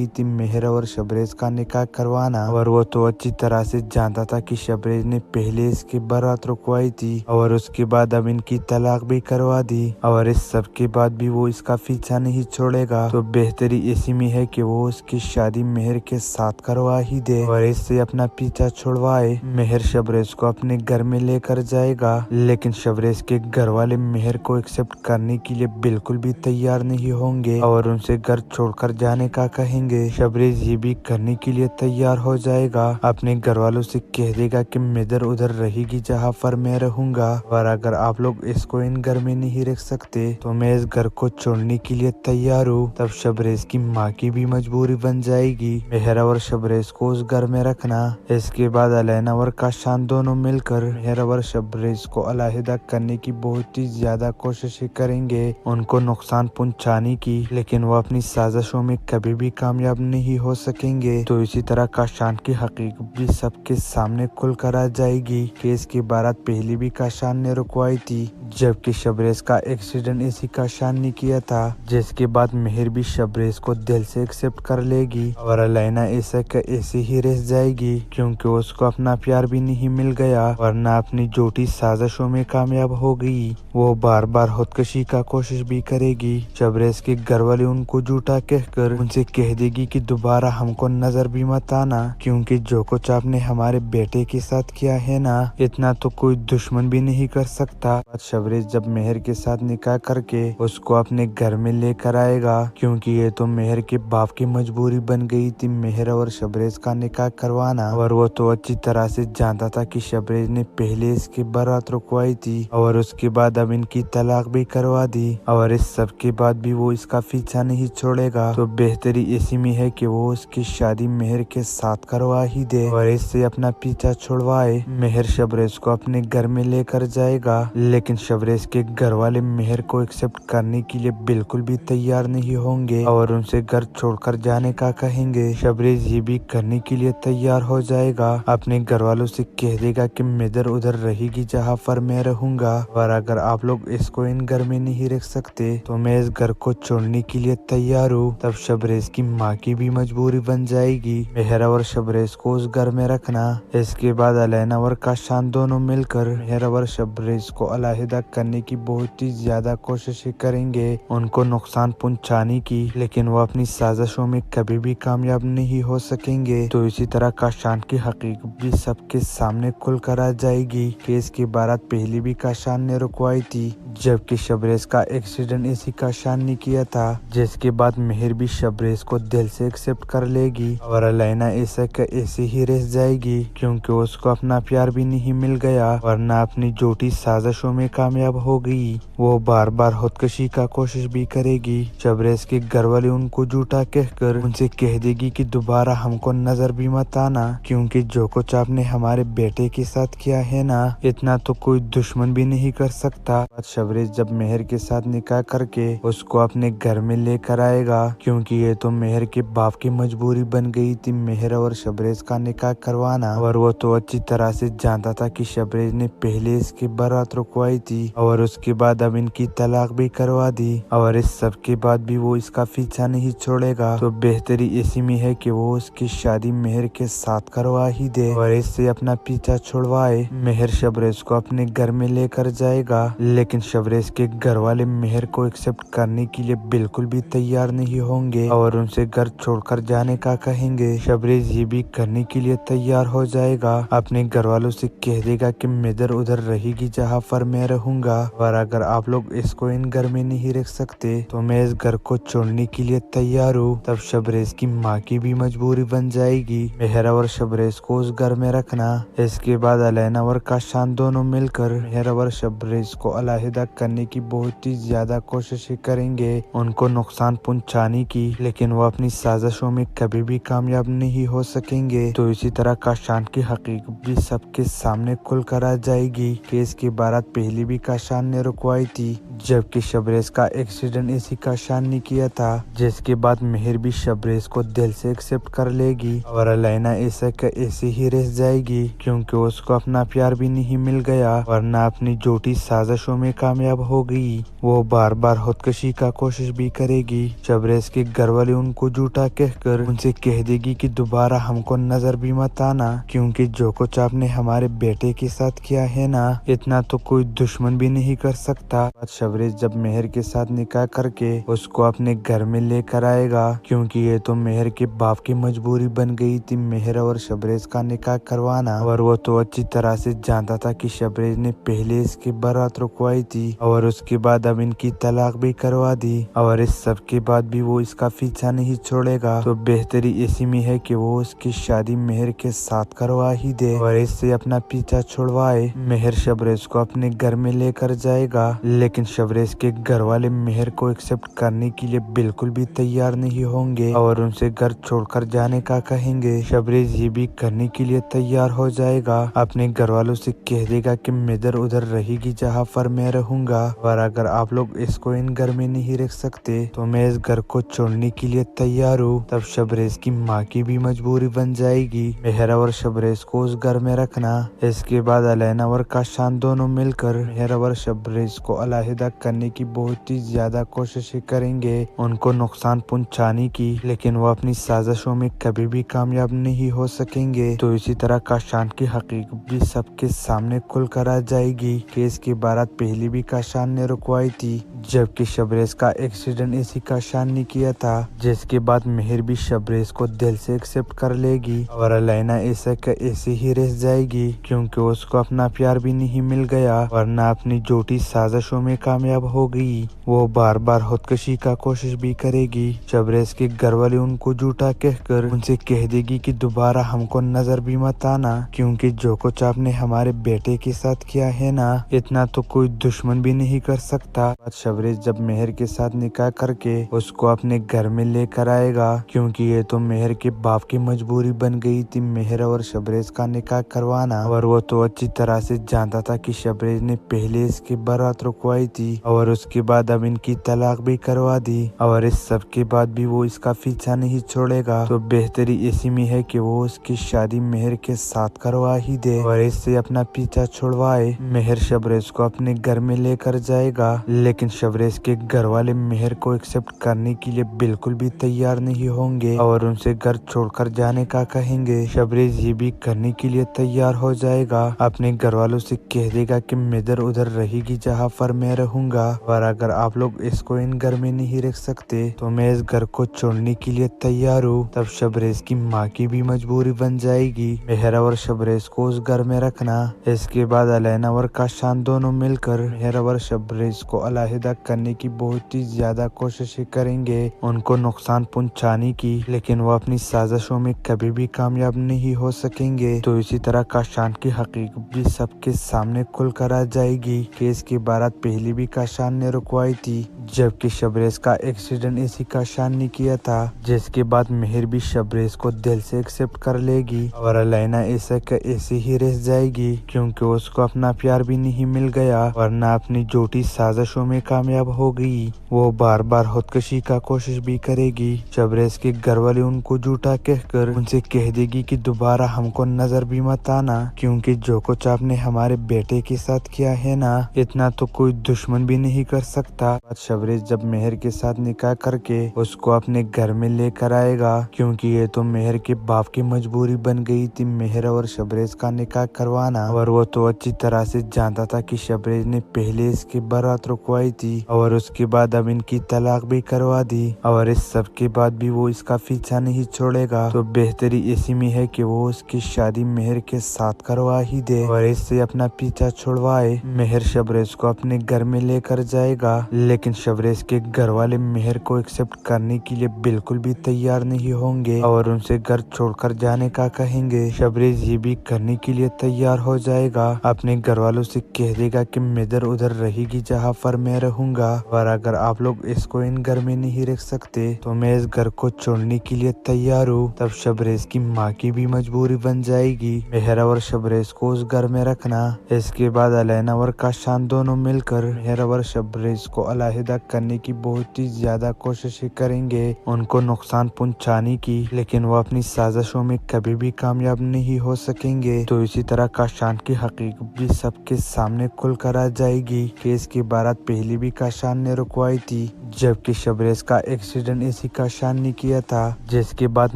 थी मेहर और शबरेज का निकाह करवाना, और वो तो अच्छी तरह से जानता था कि शबरेज ने पहले इसकी बारात रुकवाई थी और उसके बाद अब इनकी तलाक भी करवा दी, और इस सब के बाद भी वो इसका पीछा नहीं छोड़ेगा। तो बेहतरी इसी में है कि वो उसकी शादी मेहर के साथ करवा ही दे और इससे अपना पीछा छुड़वाए। मेहर शबरेज को अपने घर में लेकर जाएगा, लेकिन शबरेज के घर वाले मेहर को एक्सेप्ट करने के लिए बिल्कुल भी तैयार नहीं होंगे और उनसे घर छोड़कर जाने का कहेंगे। शबरेज ये भी करने के लिए तैयार हो जाएगा, अपने घर वालों से कह देगा कि मैं इधर उधर रहेगी जहाँ पर मैं रहूंगा, और अगर आप लोग इसको इन घर में नहीं रख सकते तो मैं इस घर को छोड़ने के लिए तैयार हूँ। तब शबरेज की माँ की भी मजबूरी बन जाएगी मेहरा और शबरेज को उस घर में रखना। इसके बाद अलैना और काशान दोनों मिलकर मेहरा और शबरेज को अलहदा करने की बहुत ही ज्यादा कोशिशें करेंगे, उनको नुकसान पहुंचाने की, लेकिन वो अपनी साजिशों में कभी भी कामयाब नहीं हो सकेंगे। तो इसी तरह काशान की हकीकत भी सबके सामने खुल कर आ जाएगी कि इसकी बारात पहले भी काशान ने रुकवाई थी, जबकि शबरेज का एक्सीडेंट इसी काशान ने किया था, जिसके बाद मेहर भी शबरेज को दिल से एक्सेप्ट कर लेगी और अलैना ऐसा का ऐसे ही रह जाएगी, क्योंकि उसको अपना प्यार भी नहीं मिल गया वरना अपनी झूठी साजिशों में कामयाब हो गई। वो बार बार खुदकशी का कोशिश भी करेगी। शबरेज के घर वाले उनको झूठा कहकर उनसे कह देगी कि दोबारा हमको नजर भी मत आना, क्योंकि जो कुछ आपने हमारे बेटे के साथ किया है ना, इतना तो कोई दुश्मन भी नहीं कर सकता। शबरेज जब मेहर के साथ निकाह करके उसको अपने घर में लेकर आएगा, क्योंकि ये तो मेहर के बाप की मजबूरी बन गई थी मेहर और शबरेज का निकाह करवाना, और वो तो अच्छी तरह से जानता था कि शबरेज ने पहले इसकी बारात रुकवाई थी और उसके बाद अब इनकी तलाक भी करवा दी, और इस सब के बाद भी वो इसका पीछा नहीं छोड़ेगा। तो बेहतरी इसी में है कि वो उसकी शादी मेहर के साथ करवा ही दे और इससे अपना पीछा छुड़वाए। मेहर शबरेज को अपने घर में लेकर जाएगा, लेकिन शबरेज के घर वाले मेहर को एक्सेप्ट करने के लिए बिल्कुल भी तैयार नहीं होंगे और उनसे घर छोड़कर जाने का कहेंगे। शबरेज ये भी करने के लिए तैयार हो जाएगा, अपने घर वालों से कह देगा कि मैं इधर उधर रहेगी जहाँ पर मैं रहूंगा, और अगर आप लोग इसको इन घर में नहीं रख सकते तो मैं इस घर को छोड़ने के लिए तैयार हूँ। तब शबरेज की माँ की भी मजबूरी बन जाएगी मेहरा और शबरेज को उस घर में रखना। इसके बाद अलैना और काशान दोनों मिलकर मेहरा और शबरेज को अलहदा करने की बहुत ही ज्यादा कोशिशें करेंगे, उनको नुकसान पहुंचाने की, लेकिन वो अपनी साजिशों में कभी भी कामयाब नहीं हो सकेंगे। तो इसी तरह काशान की हकीकत भी सबके सामने खुल कर आ जाएगी कि इसकी बारात पहले भी काशान ने रुकवाई थी, जबकि शबरेज का एक्सीडेंट इसी काशान ने किया था, जिसके बाद मेहर भी शबरेज को दिल से एक्सेप्ट कर लेगी और अलैना ऐसा का ऐसे ही रह जाएगी, क्योंकि उसको अपना प्यार भी नहीं मिल गया वरना अपनी झूठी साजिशों में कामयाब हो गई। वो बार बार खुदकशी का कोशिश भी करेगी। शबरेज के घर वाले उनको झूठा कहकर उनसे कह देगी कि दोबारा हमको नजर भी मत आना, क्योंकि जो कुछ आपने हमारे बेटे के साथ किया है ना, इतना तो कोई दुश्मन भी नहीं कर सकता। शबरेज जब मेहर के साथ निकाह करके उसको अपने घर में लेकर आएगा, क्योंकि ये तो मेहर के बाप की मजबूरी बन गई थी मेहर और शबरेज का निकाह करवाना, और वो तो अच्छी तरह से जानता था कि शबरेज ने पहले इसकी बारात रुकवाई थी और उसके बाद अब इनकी तलाक भी करवा दी, और इस सब के बाद भी वो इसका पीछा नहीं छोड़ेगा। तो बेहतरी इसी में है कि वो उसकी शादी मेहर के साथ करवा ही दे और इससे अपना पीछा छुड़वाए। मेहर शबरेज को अपने घर में लेकर जाएगा, लेकिन शबरेज के घर वाले मेहर को एक्सेप्ट करने के लिए बिल्कुल भी तैयार नहीं होंगे और उनसे घर छोड़कर जाने का कहेंगे। शबरेज ये भी करने के लिए तैयार हो जाएगा, अपने घर वालों से कह देगा कि मैं इधर उधर रहेगी जहाँ पर मैं रहूंगा, और अगर आप लोग इसको इन घर में नहीं रख सकते तो मैं इस घर को छोड़ने के लिए तैयार हूँ। तब शबरेज की माँ की भी मजबूरी बन जाएगी मेहरा और शबरेज को उस घर में रखना। इसके बाद अलैना और काशान दोनों मिलकर मेहरा और शबरेज को अलहदा करने की बहुत ही ज्यादा कोशिशें करेंगे, उनको नुकसान पहुंचाने की, लेकिन वो अपनी साजिशों में कभी भी कामयाब नहीं हो सकेंगे। तो इसी तरह काशान की हकीकत भी सबके सामने खुल कर आ जाएगी कि इसकी बारात पहले भी काशान ने रुकवाई थी, जबकि शबरेज का एक्सीडेंट इसी काशान ने किया था, जिसके बाद मेहर भी शबरेज को दिल से एक्सेप्ट कर लेगी और अलैना ऐसा का ऐसे ही रह जाएगी, क्योंकि उसको अपना प्यार भी नहीं मिल गया वरना अपनी झूठी साजिश साजिशों में कामयाब हो गई। वो बार बार खुदकशी का कोशिश भी करेगी। शबरेज के घर वाले उनको झूठा कहकर उनसे कह देगी कि दोबारा हमको नजर भी मत आना, क्योंकि जो कुछ आपने हमारे बेटे के साथ किया है ना, इतना तो कोई दुश्मन भी नहीं कर सकता। शबरेज जब मेहर के साथ निकाह करके उसको अपने घर में लेकर आएगा, क्योंकि ये तो मेहर के बाप की मजबूरी बन गई थी मेहर और शबरेज का निकाह करवाना। और वो तो अच्छी तरह से जानता था कि शबरेज ने पहले इसकी बारात रुकवाई थी और उसके बाद अब इनकी तलाक भी करवा दी, और इस सब के बाद भी वो इसका पीछा नहीं छोड़ेगा। तो बेहतरी इसी में है कि वो उसकी शादी मेहर के साथ करवा ही दे और इससे अपना पीछा छुड़वाए। मेहर शबरेज को अपने घर में लेकर जाएगा, लेकिन शबरेज के घर वाले मेहर को एक्सेप्ट करने के लिए बिल्कुल भी तैयार नहीं होंगे और उनसे घर छोड़कर जाने का कहेंगे। शबरेज ये भी करने के लिए तैयार हो जाएगा, अपने घर वालों से कह देगा कि मैं इधर उधर रहेगी जहाँ पर मैं रहूंगा, और अगर आप लोग इसको इन घर में नहीं रख सकते तो मैं इस घर को छोड़ने के लिए तैयार हूँ। तब शबरेज की माँ की भी मजबूरी बन जाएगी मेहर और शबरेज को उस घर में रखना। इसके बाद अलैना और काशान दोनों मिलकर मेहर और शबरेज को अलहदा करने की बहुत ही ज्यादा कोशिशें करेंगे, उनको नुकसान पहुंचाने की, लेकिन वो अपनी साजिशों में कभी भी कामयाब नहीं हो सकेंगे। तो इसी तरह काशान की हकीकत भी सबके सामने खुल कर आ जाएगी कि इसकी बारात पहले भी काशान ने रुकवाई थी, जबकि शबरेज का एक्सीडेंट इसी काशान ने किया था, जिसके बाद मेहर भी शबरेज को दिल से एक्सेप्ट कर लेगी और अलैना ऐसा का ऐसे ही रह जाएगी, क्योंकि उसको अपना प्यार भी नहीं मिल गया वरना अपनी झूठी साजिशों में कामयाब हो गई। वो बार बार खुदकशी का कोशिश भी करेगी। शबरेज के घर वाले उनको झूठा कहकर उनसे कह देगी कि दोबारा हमको नजर भी मत आना, क्योंकि जो कुछ आपने हमारे बेटे के साथ किया है ना, इतना तो कोई दुश्मन भी नहीं कर सकता। शबरेज जब मेहर के साथ निकाह करके उसको अपने घर में लेकर आएगा, क्योंकि ये तो मेहर के बाप की मजबूरी बन गई थी मेहर और शबरेज का निकाह करवाना, और वो तो अच्छी तरह से जानता था कि शबरेज ने पहले इसकी बारात रुकवाई थी और उसके बाद अब इनकी तलाक भी करवा दी, और इस सब के बाद भी वो इसका पीछा नहीं छोड़ेगा। तो बेहतरी इसी में है कि वो उसकी शादी मेहर के साथ करवा ही दे और इससे अपना पीछा छुड़वाए। मेहर शबरेज को अपने घर में लेकर जाएगा, लेकिन शबरेज के घर वाले मेहर को एक्सेप्ट करने के लिए बिल्कुल भी तैयार नहीं होंगे और उनसे घर छोड़कर जाने का कहेंगे। शबरेज ये भी करने के लिए तैयार हो जाएगा, अपने घर वालों से कह देगा कि मैं इधर उधर रहेगी जहाँ पर मैं रहूंगा, और अगर आप लोग इसको इन घर में नहीं रख सकते तो मैं इस घर को छोड़ने के लिए तैयार हूँ। तब शबरेज की माँ की भी मजबूरी बन जाएगी मेहर और शबरेज को उस घर में रखना। इसके बाद अलैना और काशान दोनों मिलकर मेहर और शबरेज को अलहदा करने की बहुत ही ज्यादा कोशिशें करेंगे, उनको नुकसान पहुंचाने की, लेकिन वो अपनी साजिशों में कभी भी कामयाब नहीं हो सकेंगे। तो इसी तरह काशान की हकीकत भी सबके सामने खुल कर आ जाएगी कि इसकी बारात पहले भी काशान ने रुकवाई थी, जबकि शबरेज का एक्सीडेंट इसी काशान ने किया था, जिसके बाद मेहर भी शबरेज को दिल से एक्सेप्ट कर लेगी और अलैना ऐसा का ऐसे ही रह जाएगी, क्योंकि उसको अपना प्यार भी नहीं मिल गया वरना अपनी झूठी साजिशों में कामयाब हो गई। वो बार बार खुदकशी का कोशिश भी करेगी। शबरेज के घर वाले उनको झूठा कहकर उनसे कह देगी कि दोबारा हमको नजर भी मत आना, क्योंकि जो कुछ आपने हमारे बेटे के साथ किया है ना, इतना तो कोई दुश्मन भी नहीं कर सकता। शबरेज जब मेहर के साथ निकाह करके उसको अपने घर में लेकर आएगा, क्योंकि ये तो मेहर के बाप की मजबूरी बन गई थी मेहर और शबरेज का निकाह करवाना, और वो तो अच्छी तरह से जानता था कि शबरेज ने पहले इसकी बारात रुकवाई थी और उसके बाद अब इनकी तलाक भी करवा दी, और इस सब के बाद भी वो इसका पीछा नहीं छोड़ेगा। तो बेहतरी इसी में है कि वो उसकी शादी मेहर के साथ करवा ही दे और इससे अपना पीछा छुड़वाए। मेहर शबरेज को अपने घर में लेकर जाएगा, लेकिन शबरेज के घर वाले मेहर को एक्सेप्ट करने के लिए बिल्कुल भी तैयार नहीं होंगे और उनसे घर छोड़कर जाने का कहेंगे। शबरेज ये भी करने के लिए तैयार हो जाएगा, अपने घर वालों से कह देगा कि मैं इधर उधर रहेगी जहाँ पर मैं रहूंगा, और अगर आप लोग इसको इन घर में नहीं रख सकते तो मैं इस घर को छोड़ने के लिए तैयार हूँ। तब शबरेज की माँ की भी मजबूरी बन जाएगी मेहर और शबरेज को उस घर में रखना। इसके बाद अलैना और काशान दोनों मिलकर मेहर और शबरेज को अलहदा करने की बहुत ही ज्यादा कोशिशें करेंगे, उनको नुकसान पहुंचाने की, लेकिन वो अपनी साजिशों में कभी भी कामयाब नहीं हो सकेंगे। तो इसी तरह काशान की हकीकत भी सबके सामने खुल कर कर आ जाएगी कि इसकी बारात पहले भी काशान ने रुकवाई थी, जबकि शबरेज का एक्सीडेंट इसी काशान ने किया था। जिसके बाद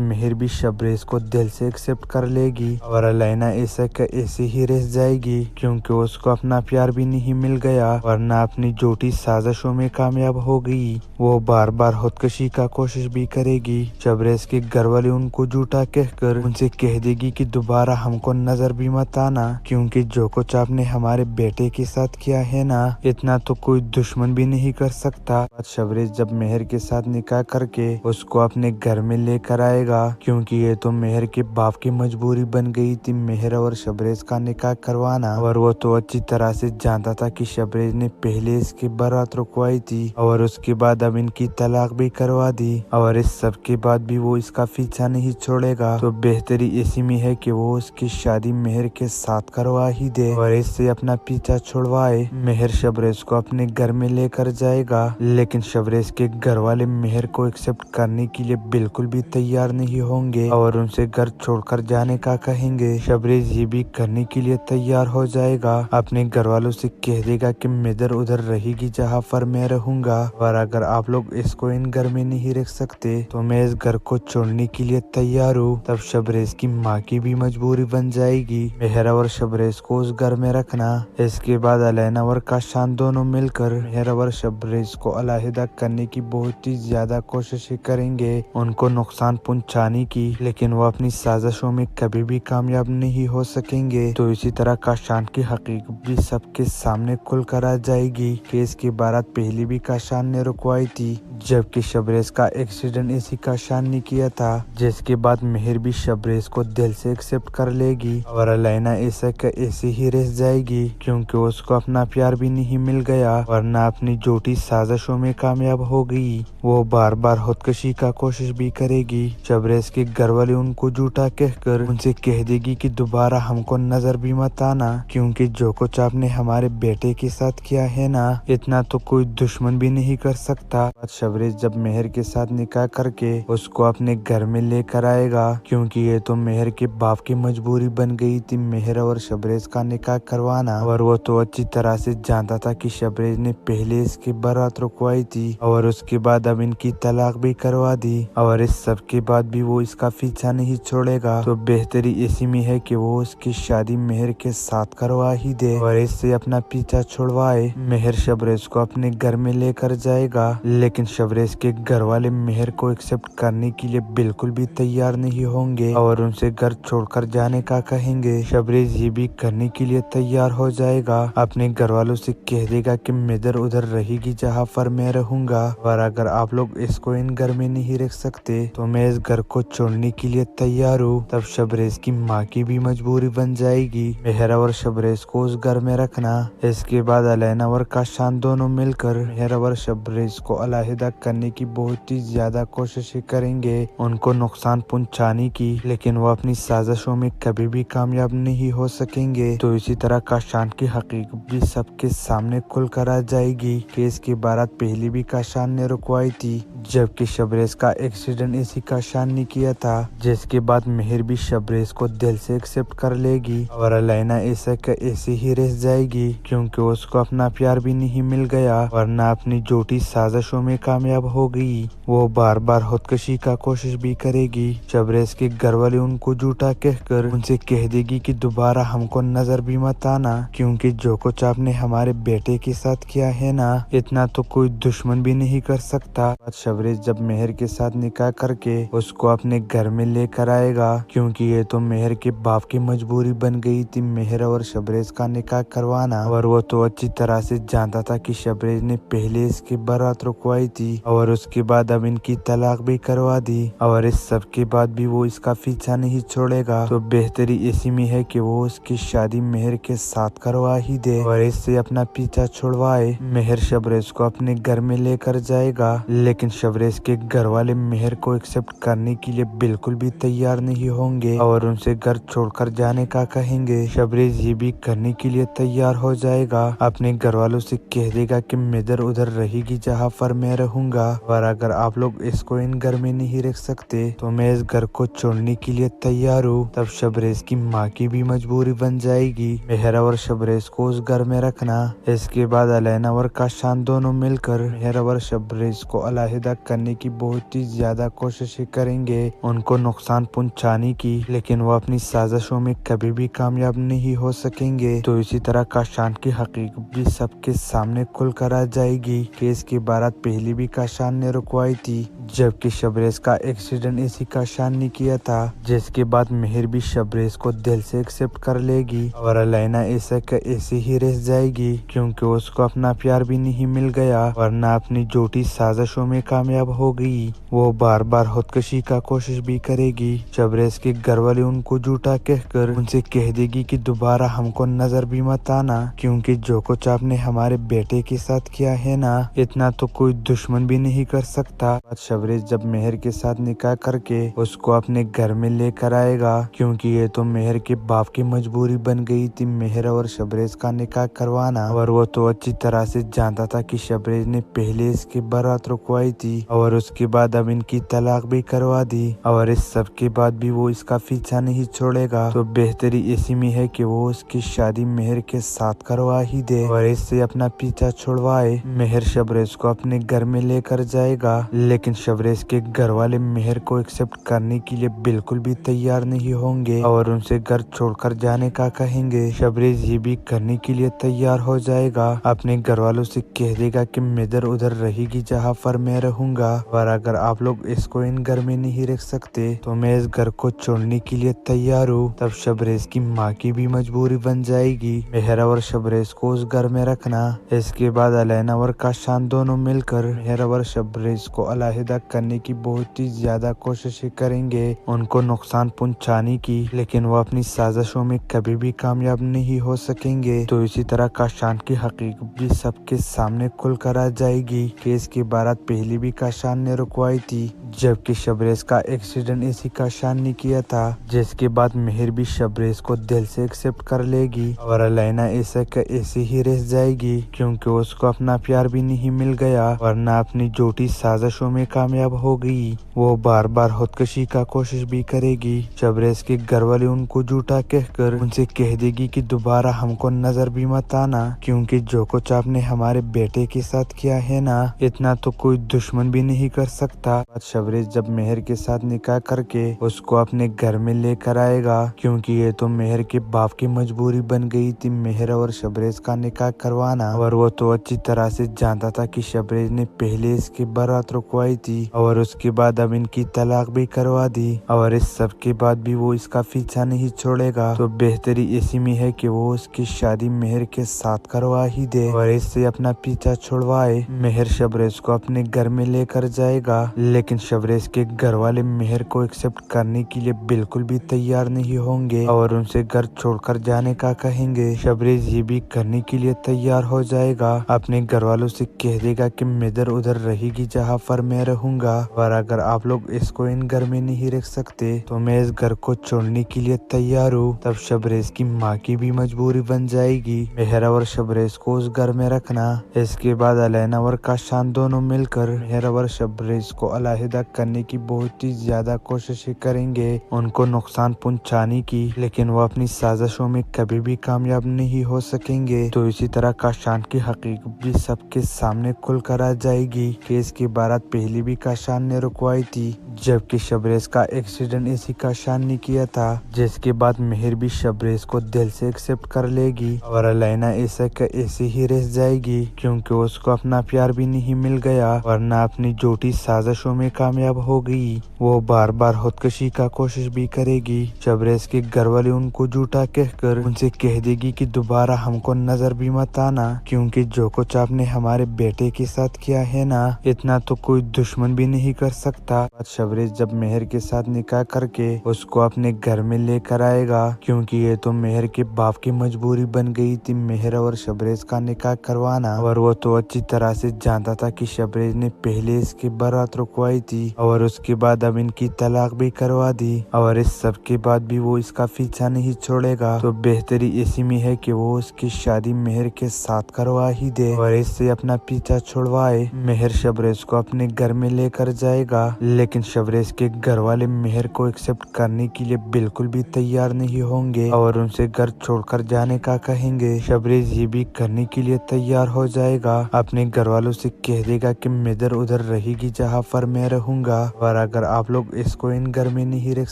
मेहर भी शबरेज को दिल से एक्सेप्ट कर लेगी और अलैना ऐसा का ऐसे ही रह जाएगी, क्योंकि उसको अपना प्यार भी नहीं मिल गया वरना अपनी झूठी साजिशों में कामयाब हो गई। वो बार बार खुदकुशी का कोशिश भी करेगी। शबरेज के घर वाले उनको झूठा कहकर उनसे कह देगी कि दोबारा हमको नजर भी मत आना, क्योंकि जो कुछ आपने हमारे बेटे के साथ किया है ना, इतना तो कोई दुश्मन भी नहीं कर सकता। शबरेज जब मेहर के साथ निकाह करके उसको अपने घर में लेकर आएगा, क्योंकि ये तो मेहर के बाप की मजबूरी बन गई थी मेहर और शबरेज का निकाह करवाना। और वो तो अच्छी तरह से जानता था कि शबरेज ने पहले इसकी बारात रुकवाई थी और उसके बाद अब इनकी तलाक भी करवा दी, और इस सब के बाद भी वो इसका पीछा नहीं छोड़ेगा। तो बेहतरी इसी में है कि वो उसकी शादी मेहर के साथ करवा ही दे और इससे अपना पीछा छुड़वाए। मेहर शबरेज को अपने घर में लेकर जाएगा, लेकिन शबरेज के घर वाले मेहर को एक्सेप्ट करने के लिए बिल्कुल भी तैयार नहीं होंगे और उनसे घर छोड़कर जाने का कहेंगे। शबरेज ये भी करने के लिए तैयार हो जाएगा, अपने घर वालों से कह देगा कि इधर उधर रहेगी जहाँ पर मैं रहूंगा, और अगर आप लोग इसको इन घर में नहीं रख सकते तो मैं इस घर को छोड़ने के लिए तैयार हूँ। तब शबरेज की माँ की भी मजबूरी बन जाएगी मेहरा और शबरेज को उस घर में रखना। इसके बाद अलैना और काशान दोनों मिलकर मेहरा और शबरेज को अलहदा करने की बहुत ही ज्यादा कोशिशें करेंगे, उनको नुकसान पहुंचाने की, लेकिन वो अपनी साजिशों में कभी भी कामयाब नहीं हो सकेंगे। तो इसी तरह काशान की हकीकत भी सबके सामने खुल कर आ जाएगी कि इसकी बारात पहले भी काशान ने रुकवाई थी, जबकि शबरेज का एक्सीडेंट इसी काशान ने किया था। जिसके बाद मेहर भी शबरेज को दिल से एक्सेप्ट कर लेगी और अलैना ऐसा का ऐसे ही रह जाएगी, क्योंकि उसको अपना प्यार भी नहीं मिल गया वरना अपनी झूठी साजिशों में कामयाब हो गई। वो बार बार खुदकुशी का कोशिश भी करेगी। शबरेज के घर वाले उनको झूठा कहकर उनसे कह देगी कि दोबारा हमको नजर भी मत आना, क्योंकि जो कुछ आपने हमारे बेटे के साथ किया है ना, इतना तो कोई दुश्मन भी नहीं कर सकता। शबरेज जब मेहर के साथ निकाह करके उसको अपने घर में लेकर आएगा, क्योंकि ये तो मेहर के बाप की मजबूरी बन गई थी मेहर और शबरेज का निकाह करवाना। और वो तो अच्छी तरह से जानता था कि शबरेज ने पहले इसकी बारात रुकवाई थी और उसके बाद अब इनकी तलाक भी करवा दी, और इस सब के बाद भी वो इसका पीछा नहीं छोड़ेगा। तो बेहतरी इसी में है कि वो उसकी शादी मेहर के साथ करवा ही दे और इससे अपना पीछा छुड़वाए। मेहर शबरेज को अपने घर में लेकर जाएगा, लेकिन शबरेज के घर वाले मेहर को एक्सेप्ट करने के लिए बिल्कुल भी तैयार नहीं होंगे और उनसे घर छोड़कर जाने का कहेंगे। शबरेज ये भी करने के लिए तैयार हो जाएगा, अपने घर वालों से कह देगा कि इधर उधर रहेगी जहाँ पर मैं रहूंगा, और अगर आप लोग इसको इन घर में नहीं रख सकते तो मैं इस घर को छोड़ने के लिए तैयार हूँ। तब शबरेज की माँ की भी मजबूरी बन जाएगी मेहरा और शबरेज को उस घर में रखना। इसके बाद अलैना और काशान दोनों मिलकर मेहरा और शबरेज को अलहदा करने की बहुत ही ज्यादा कोशिशें करेंगे, उनको नुकसान पहुंचाने की, लेकिन वो अपनी साजिशों में कभी भी कामयाब नहीं हो सकेंगे। तो इसी तरह काशान की हकीकत भी सबके सामने खुल कर आ जाएगी कि इसकी बारात पहले भी काशान ने रुकवाई थी, जबकि शबरेज का एक्सीडेंट इसी काशान ने किया था। जिसके बाद मेहर भी शबरेज को दिल से एक्सेप्ट कर लेगी और अलैना ऐसा का ऐसे ही रह जाएगी, क्योंकि उसको अपना प्यार भी नहीं मिल गया वरना अपनी झूठी साजिशों में कामयाब हो गई। वो बार बार खुदकुशी का कोशिश भी करेगी। शबरेज के घर वाले उनको झूठा कहकर उनसे कह देगी कि दोबारा हमको नजर भी मत आना, क्योंकि जो कुछ आपने हमारे बेटे के साथ किया है ना, इतना तो कोई दुश्मन भी नहीं कर सकता। शबरेज जब मेहर के साथ निकाह करके उसको अपने घर में लेकर आएगा, क्योंकि ये तो मेहर के बाप की मजबूरी बन गई थी मेहर और शबरेज का निकाह करवाना। और वो तो अच्छी तरह से जानता था कि शबरेज ने पहले इसकी बारात रुकवाई थी और उसके बाद अब इनकी तलाक भी करवा दी, और इस सब के बाद भी वो इसका पीछा नहीं छोड़ेगा। तो बेहतरी इसी में है कि वो उसकी शादी मेहर के साथ करवा ही दे और इससे अपना पीछा छुड़वाए। मेहर शबरेज को अपने घर में लेकर जाएगा, लेकिन शबरेज के घर वाले मेहर को एक्सेप्ट करने के लिए बिल्कुल भी तैयार नहीं होंगे और उनसे घर छोड़कर जाने का कहेंगे। शबरेज ये भी करने के लिए तैयार हो जाएगा, अपने घर वालों से कह देगा कि इधर उधर रहेगी जहाँ पर मैं रहूंगा, और अगर आप लोग इसको इन घर में नहीं रख सकते तो मैं इस घर को छोड़ने के लिए तैयार हूँ। तब शबरेज की माँ की भी मजबूरी बन जाएगी मेहरा और शबरेज को उस घर में रखना। इसके बाद अलैना और काशान दोनों मिलकर मेहर और शबरेज को अलहदा करने की बहुत ही ज्यादा कोशिशें करेंगे, उनको नुकसान पहुंचाने की, लेकिन वो अपनी साजिशों में कभी भी कामयाब नहीं हो सकेंगे। तो इसी तरह काशान की हकीकत भी सबके सामने खुल कर आ जाएगी कि इसकी बारात पहले भी काशान ने रुकवाई थी, जबकि शबरेज का एक्सीडेंट इसी काशान ने किया था। जिसके बाद मेहर भी शबरेज को दिल से एक्सेप्ट कर लेगी और अलैना ऐसा का ऐसे ही रह जाएगी, क्योंकि उसको अपना प्यार भी नहीं मिल गया वरना अपनी झूठी साजिशों में कामयाब हो गई। वो बार बार खुदकशी का कोशिश भी करेगी। शबरेज के घर वाले उनको झूठा कहकर उनसे कह देगी कि दोबारा हमको नजर भी मत आना, क्योंकि जो कुछ आपने हमारे बेटे के साथ किया है ना, इतना तो कोई दुश्मन भी नहीं कर सकता। शबरेज जब मेहर के साथ निकाह करके उसको अपने घर में लेकर आएगा, क्योंकि ये तो मेहर के बाप की मजबूरी बन गई थी मेहर और शबरेज का निकाह करवाना। और वो तो अच्छी तरह से जानता था कि शबरेज ने पहले इसकी बारात रुकवाई थी और उसके बाद अब इनकी तलाक भी करवा दी, और इस सब के बाद भी वो इसका पीछा नहीं छोड़ेगा। तो बेहतरी इसी में है कि वो उसकी शादी मेहर के साथ करवा ही दे और इससे अपना पीछा छुड़वाए। मेहर शबरेज को अपने घर में लेकर जाएगा, लेकिन शबरेज के घर वाले मेहर को एक्सेप्ट करने के लिए बिल्कुल भी तैयार नहीं होंगे और उनसे घर छोड़कर जाने का कहेंगे। शबरेज ये भी करने के लिए तैयार हो जाएगा, अपने घर वालों से कह देगा कि इधर उधर रहेगी जहाँ पर मैं रहूंगा, और अगर आप लोग इसको इन घर में नहीं रख सकते तो मैं इस घर को छोड़ने के लिए तैयार हूँ। तब शबरेज की माँ की भी मजबूरी बन जाएगी मेहर और शबरेज को उस घर में रखना। इसके बाद अलैना और काशान दोनों मिलकर मेहर और शबरेज को अलहदा करने की बहुत ही ज्यादा कोशिशें करेंगे, उनको नुकसान पहुंचाने की, लेकिन वो अपनी साजिशों में कभी भी कामयाब नहीं हो सकेंगे। तो इसी तरह काशान की हकीकत भी सबके सामने खुल कर आ जाएगी कि इसकी बारात पहले भी काशान ने रुकवाई थी, जबकि शबरेज का एक्सीडेंट इसी काशान ने किया था। जिसके बाद मेहर भी शबरेज को दिल से एक्सेप्ट कर लेगी और अलैना ऐसा का ऐसे ही रह जाएगी, क्योंकि उसको अपना प्यार भी नहीं मिल गया वरना अपनी झूठी साजिशों में कामयाब हो गई। वो बार बार खुदकशी का कोशिश भी करेगी। शबरेज के घर वाले उनको झूठा कहकर उनसे कह देगी कि दोबारा हमको नजर भी मत आना, क्योंकि जो कुछ आपने हमारे बेटे के साथ किया है ना, इतना तो कोई दुश्मन भी नहीं कर सकता। शबरेज जब मेहर के साथ निकाह करके उसको अपने घर में लेकर आएगा, क्योंकि ये तो मेहर के बाप की मजबूरी बन गई थी मेहर और शबरेज का निकाह करवाना। और वो तो अच्छी तरह से जानता था कि शबरेज ने पहले इसकी बारात रुकवाई थी और उसके बाद अब इनकी तलाक भी करवा दी, और इस सब के बाद भी वो इसका पीछा नहीं छोड़ेगा। तो बेहतरी इसी में है कि वो उसकी शादी मेहर के साथ करवा ही दे और इससे अपना पीछा छुड़वाए। मेहर शबरेज को अपने घर में लेकर जाएगा, लेकिन शबरेज के घर वाले मेहर को एक्सेप्ट करने के लिए बिल्कुल भी तैयार नहीं होंगे और उनसे घर छोड़कर जाने का कहेंगे। शबरेज ये भी करने के लिए तैयार हो जाएगा, अपने घर वालों से कह देगा कि इधर उधर रहेगी जहाँ पर मैं रहूंगा, और अगर आप लोग इसको इन घर में नहीं रख सकते तो मैं इस घर को छोड़ने के लिए तैयार हूँ। तब शबरेज की माँ की भी मजबूरी बन जाएगी मेहर और शबरेज को उस घर में रखना। इसके बाद अलैना और काशान दोनों मिलकर मेहर और शबरेज को अलहदा करने की बहुत ही ज्यादा कोशिशें करेंगे, उनको नुकसान पहुंचाने की, लेकिन वो अपनी साजिशों में कभी भी कामयाब नहीं हो सकेंगे। तो इसी तरह काशान की हकीकत भी सबके सामने खुल कर आ जाएगी कि इसकी बारात पहले भी काशान ने रुकवाई थी, जबकि शबरेज का एक्सीडेंट इसी काशान ने किया था। जिसके बाद मेहर भी शबरेज को दिल से एक्सेप्ट कर लेगी और अलैना ऐसा का ऐसे ही रह जाएगी, क्योंकि उसको अपना प्यार भी नहीं मिल गया वरना अपनी झूठी साजिशों में कामयाब हो गई। वो बार बार खुदकशी का कोशिश भी करेगी। शबरेज के घर वाले उनको झूठा कहकर उनसे कह देगी कि दोबारा हमको नजर भी मत आना, क्योंकि जो कुछ आपने हमारे बेटे के साथ किया है ना, इतना तो कोई दुश्मन भी नहीं कर सकता। शबरेज जब मेहर के साथ निकाह करके उसको अपने घर में लेकर आएगा, क्योंकि ये तो मेहर के बाप की मजबूरी बन गई थी मेहर और शबरेज का निकाह करवाना। और वो तो अच्छी तरह से जानता था कि शबरेज ने पहले इसकी बारात रुकवाई थी और उसके बाद अब इनकी तलाक भी करवा दी, और इस सब के बाद भी वो इसका पीछा नहीं छोड़ेगा। तो बेहतरी इसी में है कि वो उसकी शादी मेहर के साथ करवा ही दे और इससे अपना पीछा छुड़वाए। मेहर शबरेज को अपने घर में लेकर जाएगा, लेकिन शबरेज के घर वाले मेहर को एक्सेप्ट करने के लिए बिल्कुल भी तैयार नहीं होंगे और उनसे घर छोड़कर जाने का कहेंगे। کہیں گے۔ شبریز یہ بھی کرنے کے لیے تیار ہو جائے گا، اپنے گھر والوں سے کہہ دے گا کہ میں ادھر ادھر رہے گی جہاں پر میں رہوں گا، اور اگر آپ لوگ اس کو ان گھر میں نہیں رکھ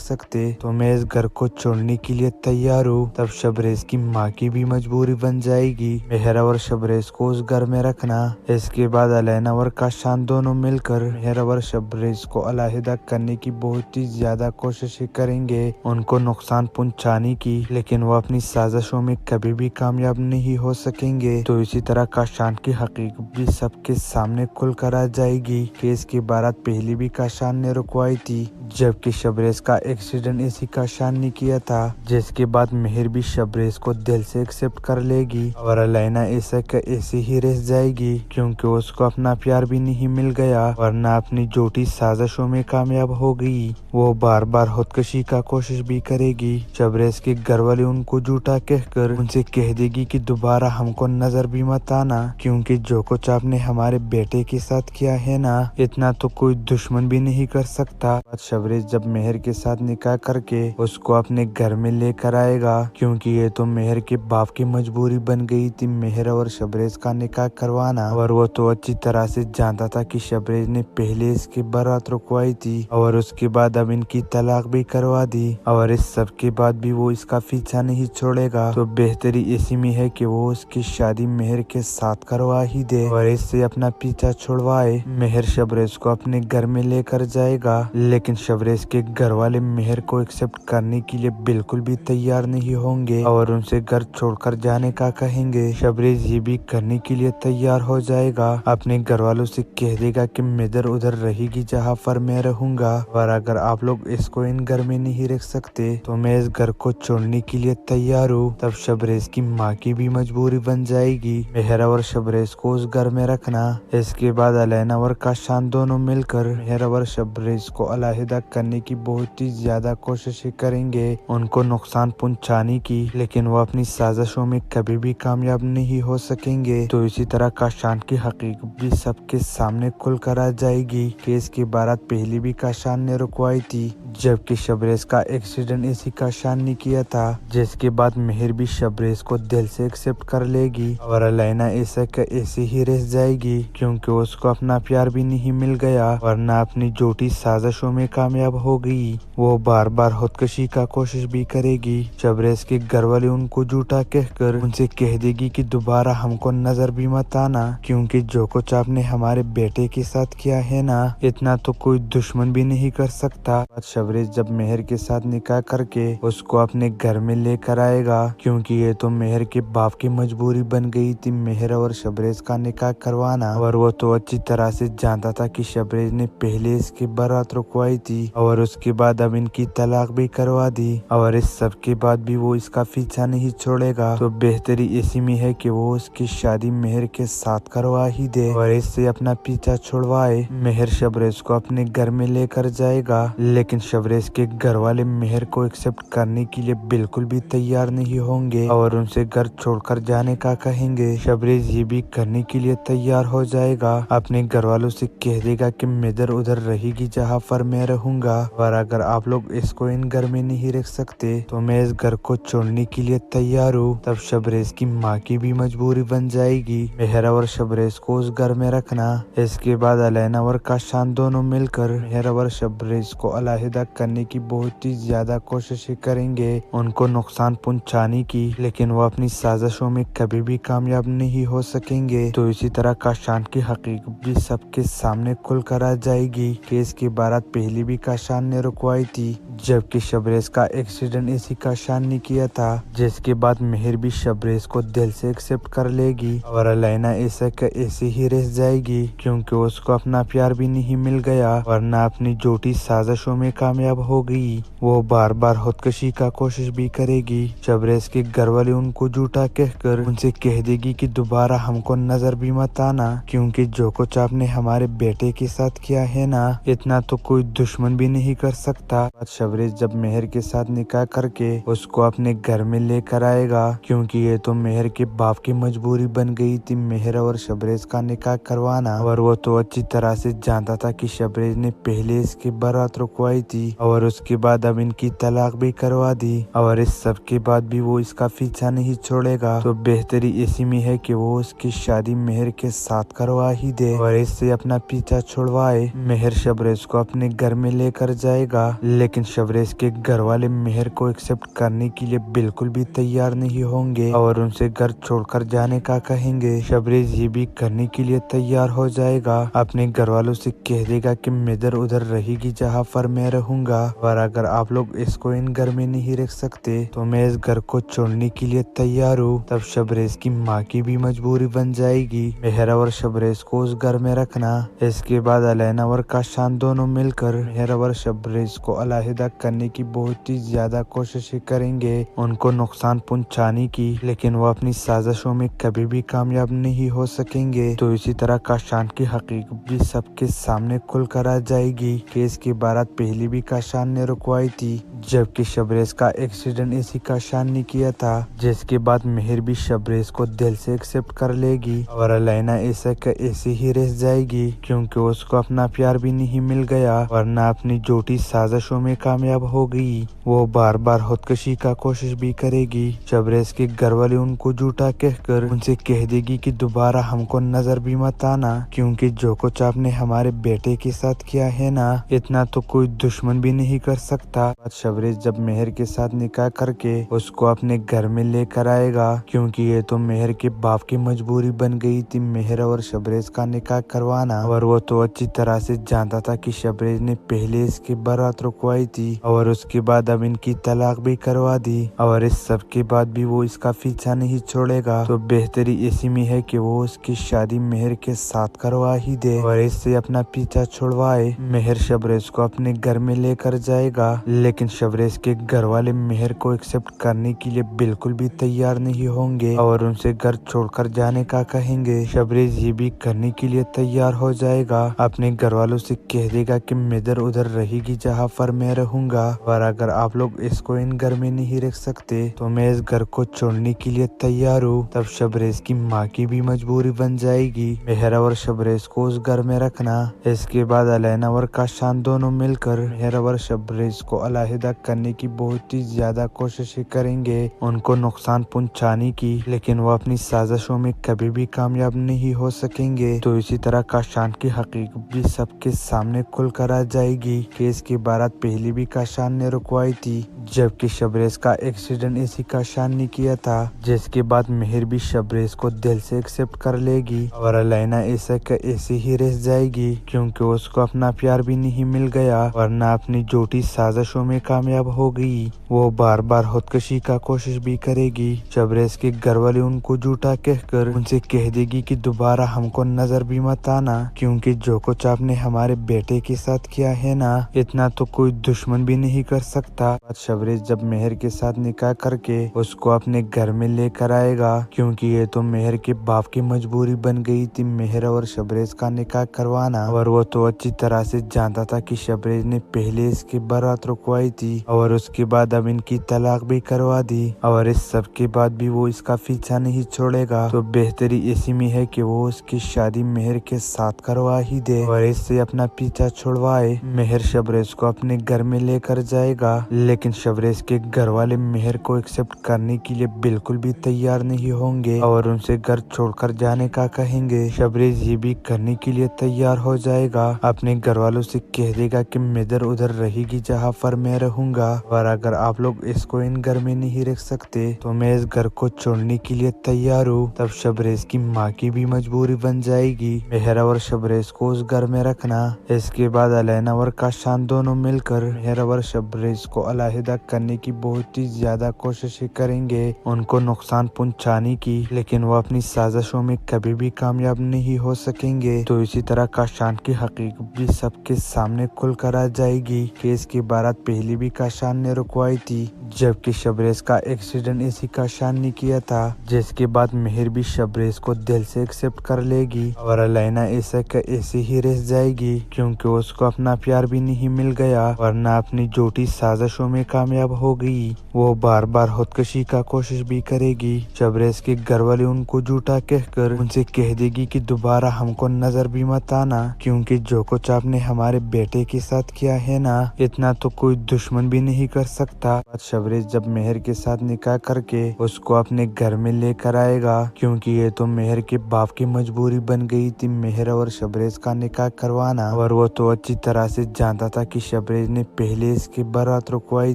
سکتے تو میں اس گھر کو چھوڑنے کے لیے تیار ہوں۔ تب شبریز کی ماں کی بھی مجبوری بن جائے گی مہر اور شبریز کو اس گھر میں رکھنا۔ اس کے بعد الینا اور کاشان دونوں مل کر مہر اور شبریز کو علیحدہ کرنے کی بہت ہی زیادہ کوششیں کریں گے، ان کو نقصان پہنچانے کی، لیکن وہ اپنی سازشوں میں کبھی بھی کامیاب نہیں ہو سکیں گے۔ تو اسی طرح کاشان کی حقیقت بھی سب کے سامنے کھل کر آ جائے گی کہ اس کی بارات پہلے بھی کاشان نے رکوائی تھی، جبکہ شبریز کا ایکسیڈنٹ اسی کاشان نے کیا تھا، جس کے بعد مہر بھی شبریز کو دل سے ایکسپٹ کر لے گی اور الینا ایسا کہ ایسے ہی رہ جائے گی، کیونکہ اس کو اپنا پیار بھی نہیں مل گیا ورنہ اپنی جھوٹی سازشوں میں کامیاب ہو گئی۔ وہ بار بار خودکشی کا کوشش بھی کرے گی۔ شبریز کے گھر والے ان کو جھوٹا کہہ کر ان سے کہہ دے گی کہ دوبارہ ہم کو نظر بھی مت آنا، کیونکہ جو کچھ آپ نے ہمارے بیٹے کے ساتھ کیا ہے نا، اتنا تو کوئی دشمن بھی نہیں کر سکتا۔ شبریز جب مہر کے ساتھ نکاح کر کے اس کو اپنے گھر میں لے کر آئے گا، کیونکہ یہ تو مہر کے باپ کی مجبوری بن گئی تھی مہر اور شبریز کا نکاح کروانا، اور وہ تو اچھی طرح سے جانتا تھا کہ شبریز نے پہلے اس کی بارات رکوائی تھی اور اس کے بعد اب ان کی طلاق بھی کروا دی، اور اس سب کے بعد بھی وہ اس کا پیچھا نہیں چھوڑے گا۔ تو بہتری اسی میں ہے کہ وہ اس کی شادی مہر کے ساتھ کروا ہی دے اور اس سے اپنا پیچھا چھڑوائے۔ مہر شبریز کو اپنے گھر میں لے کر جائے گا، لیکن شبریز کے گھر والے مہر کو ایکسپٹ کرنے کے لیے بالکل بھی تیار نہیں ہوں گے اور ان سے گھر چھوڑ کر جانے کا کہیں گے۔ شبریز یہ بھی کرنے کے لیے تیار ہو جائے گا، اپنے گھر والوں سے کہہ دے گا کہ میں ادھر ادھر رہے گی جہاں پر میں رہوں گا، اور اگر آپ لوگ اس کو ان گھر میں نہیں رکھ سکتے تو میں اس گھر کو چھوڑنے کے لیے تیار ہوں۔ تب شبریز کی ماں کی بھی مجبوری بن جائے گی مہر اور شبریز کو اس گھر میں رکھنا۔ اس کے بعد الینا اور کاشان دونوں مل کر مہر اور شبریز کو علیحدہ کرنے کی بہت ہی زیادہ کوششیں کریں گے، ان کو نقصان پہنچانے کی، لیکن وہ اپنی سازشوں میں کبھی بھی کامیاب نہیں ہو سکیں گے۔ تو اسی طرح کاشان کی حقیقت بھی سب کے سامنے کھل کر آ جائے گی کہ اس کی بارات پہلے بھی کاشان نے رکوائی تھی، جبکہ شبریز کا ایکسیڈنٹ اسی کاشان نے کیا تھا، جس کے بعد مہر بھی شبریز کو دل سے ایکسپٹ کر لے گی اور الینا ایسا کہ ایسے ہی رہ جائے گی، کیونکہ اس کو اپنا پیار بھی نہیں مل گیا ورنہ اپنی جھوٹی سازشوں میں کامیاب ہو گئی۔ وہ بار بار خودکشی کا کوشش بھی کرے گی۔ شبریز کے گھر والے ان کو جھوٹا کہہ کر ان سے کہہ دے گی کہ دوبارہ ہم کو نظر بھی مت آنا، کیونکہ جو کچھ آپ نے ہمارے بیٹے کے ساتھ کیا ہے نا، اتنا تو کوئی دشمن بھی نہیں کر سکتا۔ شبریز جب مہر کے ساتھ نکاح کر کے اس کو اپنے گھر میں لے کر آئے گا، کیونکہ یہ تو مہر کے باپ کی مجبوری بن گئی تھی مہر اور شبریز کا نکاح کروانا، اور وہ تو اچھی طرح سے جانتا تھا کہ شبریز نے پہلے اس کی بارات رکوائی تھی اور اس کے بعد اب ان کی طلاق بھی کروا دی، اور اس سب کے بعد بھی وہ اس کا پیچھا نہیں چھوڑے گا۔ تو بہتری اسی میں ہے کہ وہ اس کی شادی مہر کے ساتھ کروا ہی دے اور اس سے اپنا پیچھا چھڑوائے۔ مہر شبریز کو اپنے گھر میں لے کر جائے گا، لیکن شبریز کے گھر والے مہر کو ایکسپٹ کرنے کے لیے بالکل بھی تیار نہیں ہوں گے اور ان سے گھر چھوڑ کر جانے کا کہیں گے۔ شبریز یہ بھی کرنے کے لیے تیار ہو جائے گا، اپنے گھر والوں سے کہہ دے گا کہ میں ادھر ادھر رہے گی جہاں پر میں رہوں گا، اور اگر آپ لوگ اس کو ان گھر میں نہیں رکھ سکتے تو میں اس گھر کو چھوڑنے کے لیے تیار ہوں۔ تب شبریز کی ماں کی بھی مجبوری بن جائے گی مہر اور شبریز کو اس گھر میں رکھنا۔ اس کے بعد الینا اور کاشان دونوں مل کر مہر اور شبریز کو علیحدہ کرنے کی بہت ہی زیادہ کوششیں کریں گے، ان کو نقصان پہنچانے کی، لیکن وہ اپنی سازشوں میں کبھی بھی کامیاب نہیں ہو سکیں گے۔ تو اسی طرح کاشان کی حقیقت بھی سب کے سامنے کھل کر آ جائے گی کہ اس کی بارات پہلے بھی کاشان نے رکوائی تھی، جبکہ شبریز کا ایکسیڈنٹ اسی کاشان نے کیا تھا، جس کے بعد مہر بھی شبریز کو دل سے ایکسپٹ کر لے گی اور الینا ایسا کہ ایسے ہی رہ جائے گی، کیونکہ اس کو اپنا پیار بھی نہیں مل گیا ورنہ اپنی جھوٹی سازشوں میں کامیاب ہو گئی۔ وہ بار بار خودکشی کا کوشش بھی کرے گی۔ شبریز کے گھر والے ان کو جھوٹا کہہ کر ان سے کہہ دے گی کہ دوبارہ ہم کو نظر بھی مت آنا، کیونکہ جو کچھ آپ نے ہمارے بیٹے کے ساتھ کیا ہے نا، اتنا تو کوئی دشمن بھی نہیں کر سکتا۔ شبریز جب مہر کے ساتھ نکاح کر کے اس کو اپنے گھر میں لے کر آئے گا، کیونکہ یہ تو مہر کے باپ کی مجبوری بن گئی تھی مہر اور شبریز کا نکاح کروانا، اور وہ تو اچھی طرح سے جانتا تھا کہ شبریز نے پہلے اس کی بارات رکوائی تھی اور اس کے بعد اب ان کی طلاق بھی کروا دی، اور اس سب کے بعد بھی وہ اس کا پیچھا نہیں नहीं छोड़ेगा तो बेहतरी इसी में है कि वो उसकी शादी मेहर के साथ करवा ही दे और इससे अपना पीछा छुड़वाए। मेहर शबरेज को अपने घर में लेकर जाएगा, लेकिन शबरेज के घर वाले मेहर को एक्सेप्ट करने के लिए बिल्कुल भी तैयार नहीं होंगे और उनसे घर छोड़कर जाने का कहेंगे। शबरेज ये भी करने के लिए तैयार हो जाएगा, अपने घर वालों से कह देगा कि मैं इधर उधर रहेगी जहाँ पर मैं रहूंगा, और अगर आप लोग इसको इन घर में नहीं रख सकते तो मैं इस घर को छोड़ने के लिए तैयार हूँ। तब शबरेज की माँ की भी मजबूरी बन जाएगी मेहरा और शबरेज को उस घर में रखना। इसके बाद अलैना और काशान दोनों मिलकर मेहरा और शबरेज को अलहदा करने की बहुत ही ज्यादा कोशिशें करेंगे, उनको नुकसान पहुंचाने की, लेकिन वो अपनी साजिशों में कभी भी कामयाब नहीं हो सकेंगे। तो इसी तरह काशान की हकीकत भी सबके सामने खुल कर आ जाएगी कि इसकी बारात पहले भी काशान ने रुकवाई थी, जबकि शबरेज का एक्सीडेंट इसी काशान ने किया था, जिसके बाद मेहर भी शबरेज को दिल से एक्सेप्ट कर लेगी और अलैना ऐसा का ऐसे ही रह जाएगी क्योंकि उसको अपना प्यार भी नहीं मिल गया, वरना अपनी झूठी साजिशों में कामयाब हो गई। वो बार बार खुदकशी का कोशिश भी करेगी। शबरेज के घर वाले उनको झूठा कहकर उनसे कह देगी कि दोबारा हमको नजर भी मत आना, क्योंकि जो कुछ आपने हमारे बेटे के साथ किया है ना, इतना तो कोई दुश्मन भी नहीं कर सकता। शबरेज जब मेहर के साथ निकाह करके उसको अपने घर में लेकर आएगा, क्योंकि ये तो मेहर के बाप की मजबूरी बन गई थी मेहर और शबरेज का निकाह करवाना, और वो तो अच्छी तरह से जानता था कि शबरेज ने पहले इसकी बारात रुकवाई थी और उसके बाद अब इनकी तलाक भी करवा दी, और इस सब के बाद भी वो इसका पीछा नहीं छोड़ेगा। तो बेहतरी इसी में है कि वो उसकी शादी मेहर के साथ करवा ही दे और इससे अपना पीछा छुड़वाए। मेहर शबरेज को अपने घर में लेकर जाएगा, लेकिन शबरेज के घर वाले मेहर को एक्सेप्ट करने के लिए बिल्कुल भी तैयार नहीं होंगे और उनसे घर छोड़कर जाने का कहेंगे। शबरेज ये भी करने के लिए तैयार हो जाएगा, अपने घर वालों से कह देगा कि मैं इधर उधर रहेगी जहाँ पर मैं रहूंगा, और अगर आप लोग इसको इन घर में नहीं रख सकते तो मैं इस घर को छोड़ने के लिए तैयार हूँ। तब शबरेज की माँ की भी मजबूरी बन जाएगी मेहरा और शबरेज को उस घर में रखना। इसके बाद अलैना और काशान दोनों मिलकर मेहरा और शबरेज को अलहदा करने की बहुत ही ज्यादा कोशिशें करेंगे, उनको नुकसान पहुंचाने की, लेकिन वो अपनी साजिशों में कभी भी कामयाब नहीं हो सकेंगे। तो इसी तरह काशान की हकीकत भी सबके सामने खुल कर आ जाएगी कि इसकी बारात पहले भी काशान ने रुकवाई थी, जबकि शबरेज का एक्सीडेंट इसी काशान ने किया था, जिसके बाद मेहर भी शबरेज को दिल से एक्सेप्ट कर लेगी और अलैना ऐसा का ऐसे ही रह जाएगी क्योंकि उसको अपना प्यार भी नहीं मिल गया, वरना अपनी झूठी साजिशों में कामयाब हो गई। वो बार बार खुदकशी का कोशिश भी करेगी। शबरेज के घर वाले उनको झूठा कहकर उनसे कह देगी कि दोबारा हमको नजर भी मत आना, क्योंकि जो कुछ आपने हमारे बेटे के साथ किया है ना, इतना तो कोई दुश्मन भी नहीं कर सकता। शबरेज जब मेहर के साथ निकाह करके उसको अपने घर में लेकर आएगा, क्योंकि ये तो मेहर के बाप की मजबूरी बन गई थी मेहर और शबरेज का निकाह करवाना, और वो तो अच्छी तरह से जानता था कि शबरेज ने पहले इसकी बारात रुकवाई थी और उसके बाद अब इनकी तलाक भी करवा दी, और इस सब के बाद भी वो इसका पीछा नहीं छोड़ेगा। तो बेहतरी इसी में है कि वो उसकी शादी मेहर के साथ करवा ही दे और इससे अपना पीछा छुड़वाए। मेहर शबरेज को अपने घर में लेकर जाएगा, लेकिन शबरेज के घर वाले मेहर को एक्सेप्ट करने के लिए बिल्कुल भी तैयार नहीं होंगे और उनसे घर छोड़कर जाने का कहेंगे। शबरेज ये भी करने के लिए तैयार हो जाएगा, अपने घर वालों से कह देगा कि मैं इधर उधर रहेगी जहाँ पर मैं रहूंगा, और अगर आप लोग इसको इन घर में नहीं रख सकते तो मैं इस घर को छोड़ने के लिए तैयार हूँ। तब शबरेज की माँ की भी मजबूरी बन जाएगी मेहरा और शबरेज को उस घर में रखना। इसके बाद अलैना और काशान दोनों मिलकर मेहरा और शबरेज को अलहदा करने की बहुत ही ज्यादा कोशिशें करेंगे, उनको नुकसान पहुंचाने की, लेकिन वो अपनी साजिशों में कभी भी कामयाब नहीं हो सकेंगे। तो इसी तरह काशान की हकीकत भी सबके सामने खुल कर आ जाएगी कि इसकी बारात पहले भी काशान ने रुकवाई थी, जबकि शबरेज का एक्सीडेंट इसी काशान ने किया था, जिसके बाद मेहर भी शबरेज को दिल से एक्सेप्ट कर लेगी और अलैना ऐसा का ऐसे ही रह जाएगी क्योंकि उसको अपना प्यार भी नहीं मिल गया, वरना अपनी झूठी साजिशों में कामयाब हो गई। वो बार बार खुदकशी का कोशिश भी करेगी। शबरेज के घर वाले उनको झूठा कहकर उनसे कह देगी कि दोबारा हमको नजर भी मत आना, क्योंकि जो कुछ आपने हमारे बेटे के साथ किया है ना, इतना तो कोई दुश्मन भी नहीं कर सकता। शबरेज जब मेहर के साथ निकाह करके करके उसको अपने घर में लेकर आएगा, क्योंकि ये तो मेहर के बाप की मजबूरी बन गई थी मेहर और शबरेज का निकाह करवाना। और वो तो अच्छी तरह से जानता था कि शबरेज ने पहले इसकी बारात रुकवाई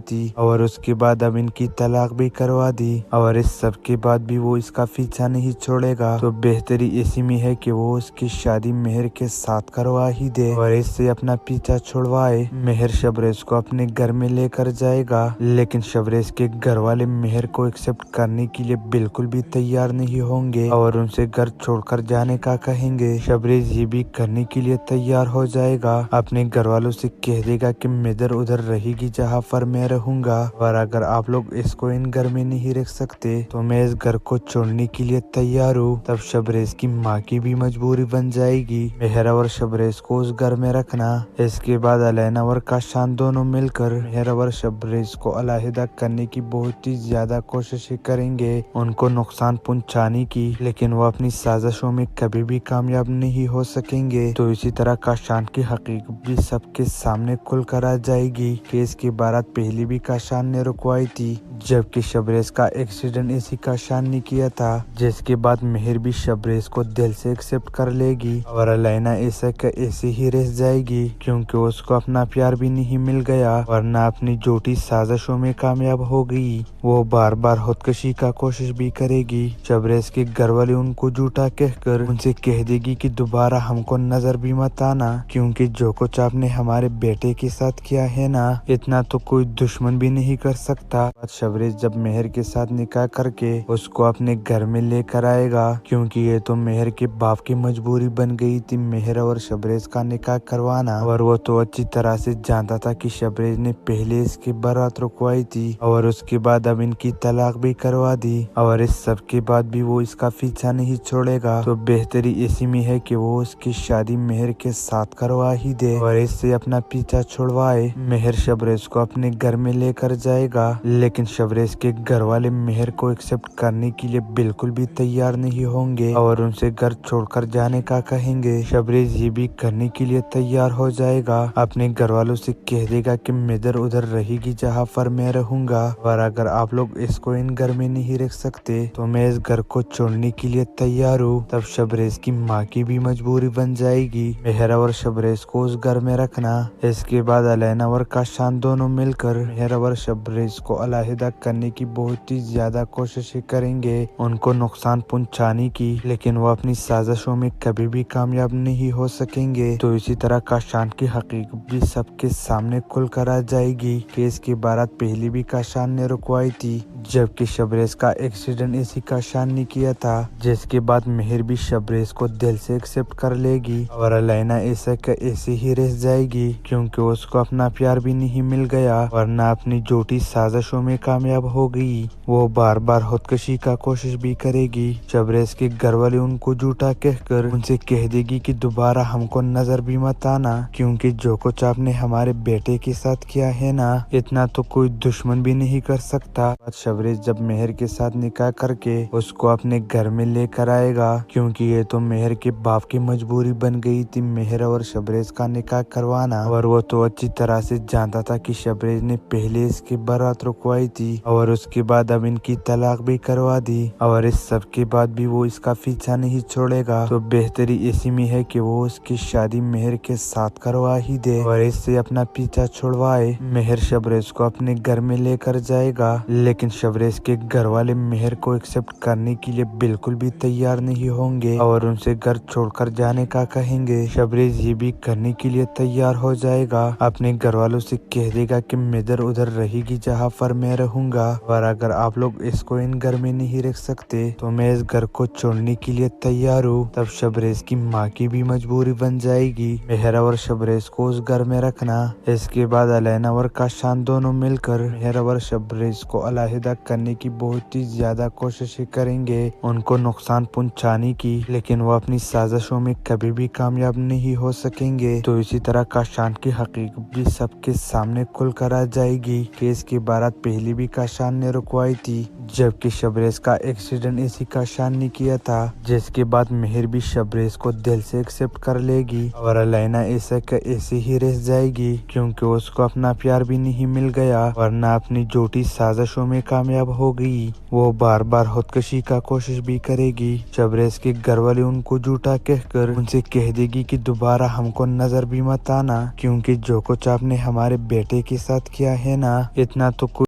थी और उसके बाद अब इनकी तलाक भी करवा दी, और इस सब के बाद भी वो इसका पीछा नहीं छोड़ेगा। तो बेहतरी इसी में है कि वो उसकी शादी मेहर के साथ करवा ही दे और इससे अपना पीछा छुड़वाए। मेहर शबरेज को अपने घर में लेकर जाएगा, लेकिन शबरेज के घर वाले मेहर को एक्सेप्ट करने के लिए बिल्कुल भी तैयार नहीं होंगे और उनसे घर छोड़कर जाने का कहेंगे। शबरेज ये भी करने के लिए तैयार हो जाएगा, अपने घर वालों से कह देगा कि मैं इधर उधर रहेगी जहाँ पर मैं रहूंगा, और अगर आप लोग इसको इन घर में नहीं रख सकते तो मैं इस घर को छोड़ने के लिए तैयार हूँ। तब शबरेज की माँ की भी मजबूरी बन जाएगी मेहर और शबरेज को उस घर में रखना। इसके बाद अलैना और काशान दोनों मिलकर मेहर और शबरेज को अलहदा करने की बहुत ही ज्यादा कोशिशें करेंगे, उनको नुकसान पहुंचाने की, लेकिन वो अपनी साजिशों में कभी भी कामयाब नहीं हो सकेंगे। तो इसी तरह काशान की हकीकत भी सबके सामने खुल कर आ जाएगी कि इसकी बारात पहले भी काशान ने रुकवाई थी, जबकि शबरेज का एक्सीडेंट इसी काशान ने किया था, जिसके बाद मेहर भी शबरेज को दिल से एक्सेप्ट कर लेगी और अलैना ऐसा का ऐसे ही रह जाएगी, क्योंकि उसको अपना प्यार भी नहीं मिल गया और न अपनी झूठी साजिशों में कामयाब हो गई। वो बार बार खुदकशी का कोशिश भी करेगी। शबरेज के घर वाले उनको झूठा कहकर उनसे कह देगी कि दोबारा हमको नजर भी मत आना, क्योंकि जो कुछ आपने हमारे बेटे के साथ किया है ना, इतना तो कोई दुश्मन भी नहीं कर सकता। शबरेज जब मेहर के साथ निकाह करके उसको अपने घर में लेकर आएगा, क्योंकि ये तो मेहर के बाप की मजबूरी बन गई थी मेहर और शबरेज का निकाह करवाना। और वो तो अच्छी तरह से जानता था कि शबरेज ने पहले इसकी बारात रुकवाई थी और उसके बाद अब इनकी तलाक भी करवा दी, और इस सब के बाद भी वो इसका पीछा नहीं छोड़ेगा। तो बेहतरी इसी में है कि वो उसकी शादी मेहर के साथ करवा ही दे और इससे अपना पीछा छुड़वाए। मेहर शबरेज को अपने घर में लेकर जाएगा, लेकिन शबरेज के घर वाले मेहर को एक्सेप्ट करने के लिए बिल्कुल भी तैयार नहीं होंगे और उनसे घर छोड़कर जाने का कहेंगे। शबरेज ये भी करने के लिए तैयार हो जाएगा, अपने घर वालों से कह देगा कि मैं इधर उधर रहेगी जहाँ पर मैं रहूंगा, और अगर आप लोग इसको इन घर में नहीं रख सकते तो मैं इस घर को छोड़ने के लिए तैयार हूँ। तब शबरेज की माँ की भी मजबूरी बन जाएगी मेहर और शबरेज को उस घर में रखना। इसके बाद अलैना और काशान दोनों मिलकर मेहर और शबरेज को अलहदा करने की बहुत ही ज्यादा कोशिशें करेंगे, उनको नुकसान पहुंचाने की, लेकिन वो अपनी साजिशों में कभी भी कामयाब नहीं हो सकेंगे। तो इसी तरह काशान की हकीकत भी सबके सामने खुल कर आ जाएगी कि इसकी बारात पहले भी काशान ने रुकवाई थी, जबकि शबरेज का एक्सीडेंट इसी काशान ने किया था, जिसके बाद मेहर भी शबरेज को दिल से एक्सेप्ट कर लेगी और अलैना ऐसा का ऐसे ही रह जाएगी, क्योंकि उसको अपना प्यार भी नहीं मिल गया और न अपनी झूठी साजिशों में कामयाब हो गई। वो बार बार खुदकशी का कोशिश भी करेगी। शबरेज के घर वाले उनको झूठा कहकर उनसे कह देगी कि दोबारा हमको नजर भी मत आना, क्योंकि जो कुछ आपने हमारे बेटे के साथ किया है ना, इतना तो कोई दुश्मन भी नहीं कर सकता। शबरेज जब मेहर के साथ निकाह करके उसको अपने घर में लेकर आएगा, क्योंकि ये तो मेहर के बाप की मजबूरी बन गई थी मेहर और शबरेज का निकाह करवाना। और वो तो अच्छी तरह से जानता था कि शबरेज ने पहले इसकी बारात रुकवाई थी और उसके बाद अब इनकी तलाक भी करवा दी, और इस सब के बाद भी वो इसका पीछा नहीं छोड़ेगा। तो बेहतरी इसी में है कि वो उसकी शादी मेहर के साथ करवा ही दे और इससे अपना पीछा छुड़वाए। मेहर शबरेज को अपने घर में लेकर जाएगा, लेकिन शबरेज के घर वाले मेहर को एक्सेप्ट करने के लिए बिल्कुल भी तैयार नहीं होंगे और उनसे घर छोड़कर जाने का कहेंगे। शबरेज ये भी करने के लिए तैयार हो जाएगा, अपने घर वालों से कह देगा कि मैं इधर उधर रहेगी जहाँ पर मैं रहूंगा, और अगर आप लोग इसको इन घर में नहीं रख सकते तो मैं इस घर को छोड़ने के लिए तैयार हूँ। तब शबरेज की माँ की भी मजबूरी बन जाएगी मेहर और शबरेज को उस घर में रखना। इसके बाद अलैना और काशान दोनों मिलकर मेहर और शबरेज को अलहदा करने की बहुत ही ज्यादा कोशिशें करेंगे, उनको नुकसान पहुंचाने की, लेकिन वो अपनी साजिशों में कभी भी कामयाब नहीं हो सकेंगे। तो इसी तरह काशान की हकीकत भी सबके सामने खुल कर आ जाएगी कि इसकी बारात पहले भी काशान ने रुकवाई थी, जबकि शबरेज का एक्सीडेंट इसी काशान ने किया था, जिसके बाद मेहर भी शबरेज को दिल से एक्सेप्ट कर लेगी और अलैना ऐसा का ऐसे ही रह जाएगी, क्योंकि उसको अपना प्यार भी नहीं मिल गया और न अपनी झूठी साजिश سازشوں میں کامیاب ہوگی، وہ بار بار خودکشی کا کوشش بھی کرے گی۔ شبریز کے گھر والے ان کو جھوٹا کہہ کر ان سے کہہ دے گی کہ دوبارہ ہم کو نظر بھی مت آنا، کیونکہ جو کچھ آپ نے ہمارے بیٹے کے ساتھ کیا ہے نا، اتنا تو